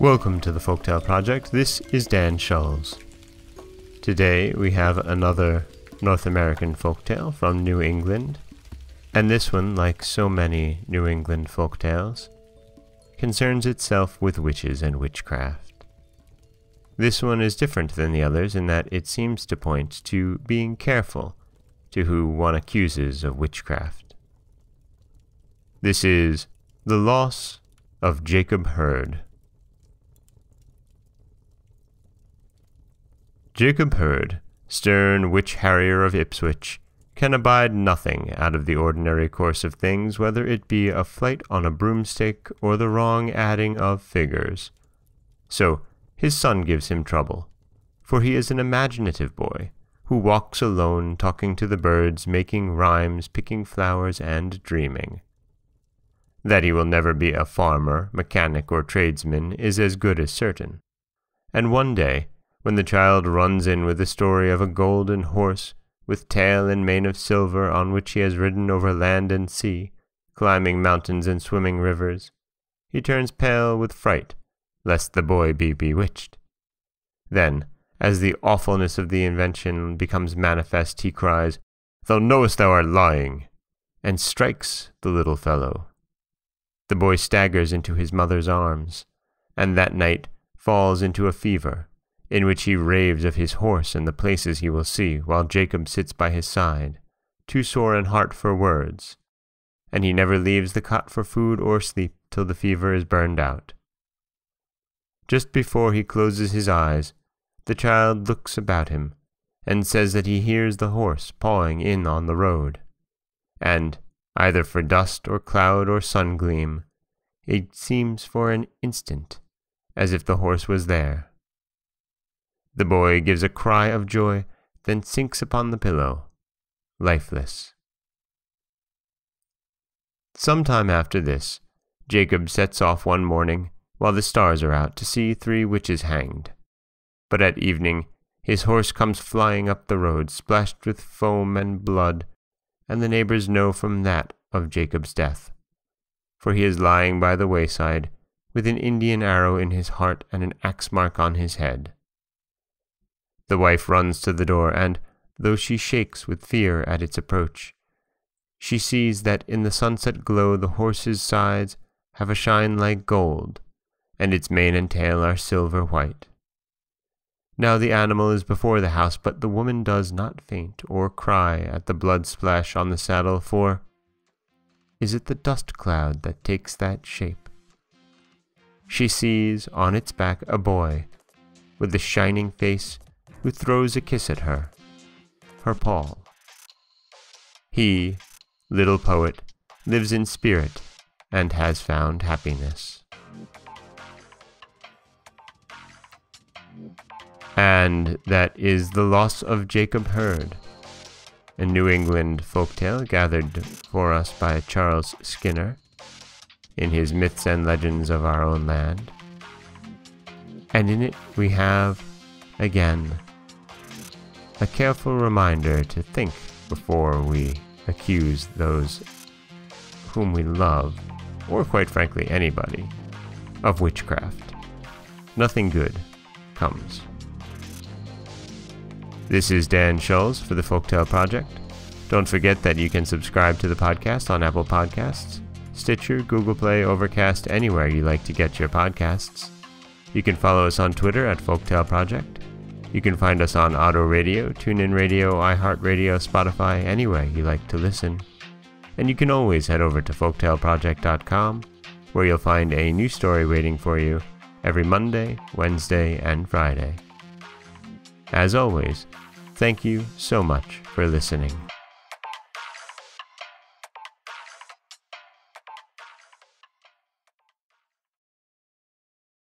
Welcome to the Folktale Project. This is Dan Schulz. Today we have another North American folktale from New England, and this one, like so many New England folktales, concerns itself with witches and witchcraft. This one is different than the others in that it seems to point to being careful to who one accuses of witchcraft. This is The Loss of Jacob Hurd. Jacob Hurd, stern witch-harrier of Ipswich, can abide nothing out of the ordinary course of things, whether it be a flight on a broomstick or the wrong adding of figures. So his son gives him trouble, for he is an imaginative boy, who walks alone, talking to the birds, making rhymes, picking flowers, and dreaming. That he will never be a farmer, mechanic, or tradesman is as good as certain. And one day, when the child runs in with the story of a golden horse, with tail and mane of silver, on which he has ridden over land and sea, climbing mountains and swimming rivers, he turns pale with fright, lest the boy be bewitched. Then, as the awfulness of the invention becomes manifest, he cries, "Thou knowest thou art lying," and strikes the little fellow. The boy staggers into his mother's arms, and that night falls into a fever, in which he raves of his horse and the places he will see, while Jacob sits by his side, too sore in heart for words, and he never leaves the cot for food or sleep till the fever is burned out. Just before he closes his eyes, the child looks about him, and says that he hears the horse pawing in on the road, and, either for dust or cloud or sun gleam, it seems for an instant as if the horse was there. The boy gives a cry of joy, then sinks upon the pillow, lifeless. Some time after this, Jacob sets off one morning, while the stars are out, to see 3 witches hanged. But at evening his horse comes flying up the road, splashed with foam and blood, and the neighbors know from that of Jacob's death, for he is lying by the wayside, with an Indian arrow in his heart and an axe mark on his head. The wife runs to the door, and, though she shakes with fear at its approach, she sees that in the sunset glow the horse's sides have a shine like gold, and its mane and tail are silver white. Now the animal is before the house, but the woman does not faint or cry at the blood splash on the saddle, for is it the dust cloud that takes that shape? She sees on its back a boy, with a shining face, who throws a kiss at her, her Paul. He, little poet, lives in spirit, and has found happiness. And that is The Loss of Jacob Hurd, a New England folktale gathered for us by Charles Skinner in his Myths and Legends of Our Own Land. And in it we have, again, a careful reminder to think before we accuse those whom we love, or quite frankly anybody, of witchcraft. Nothing good comes. This is Dan Schulz for the Folktale Project. Don't forget that you can subscribe to the podcast on Apple Podcasts, Stitcher, Google Play, Overcast, anywhere you like to get your podcasts. You can follow us on Twitter at Folktale Project. You can find us on Auto Radio, TuneIn Radio, iHeartRadio, Spotify, anywhere you like to listen. And you can always head over to folktaleproject.com, where you'll find a new story waiting for you every Monday, Wednesday, and Friday. As always, thank you so much for listening.